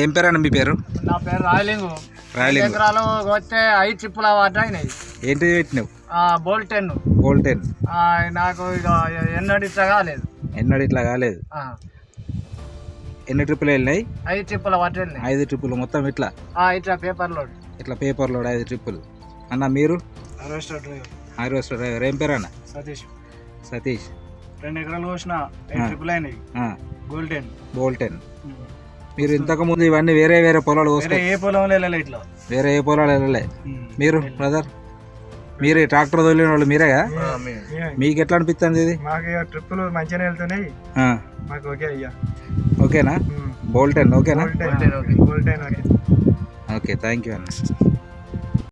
ఏం పేరు అన్న మీ పేరు? నా పేరు రాయలింగు. ఎకరాలు వస్తే 5 చిప్పుల పడ్డాయి. ఏంటి పెట్టినావు? బోల్టెన్. నాకు ఇక ఎన్నడూ ఇట్లా కాలేదు. ఎన్ని ట్రిప్పులు వెళ్ళినాయి? 5 చిప్పుల పట్టాయి. 5 ట్రిప్పులు మొత్తం ఇట్లా పేపర్ లోడ్ 5 ట్రిప్పులు. అన్న మీరు? Harvester driver. ఏం పేరు అన్న? సతీష్. 2 ఎకరాలు కోసిన 8 ట్రిప్పులు అయినాయి. బోల్టెన్. మీరు ఇంతకు ముందు ఇవన్నీ వేరే వేరే పొలాలు ఏ పొలంలో వెళ్ళలే, ఇట్లా వేరే ఏ పొలాలు వెళ్ళలే. మీరు బ్రదర్, మీరే ట్రాక్టర్ తోలిన వాళ్ళు మీరేగా? మీకు ఎట్లా అనిపిస్తుంది ఇది? మాకు ట్రిప్పులు మంచిగానే వెళ్తున్నాయి. మాకు ఓకేనా? బోల్టెన్ ఓకేనా? బోల్టెన్ ఓకే. ఓకే, థ్యాంక్ యూ అన్న.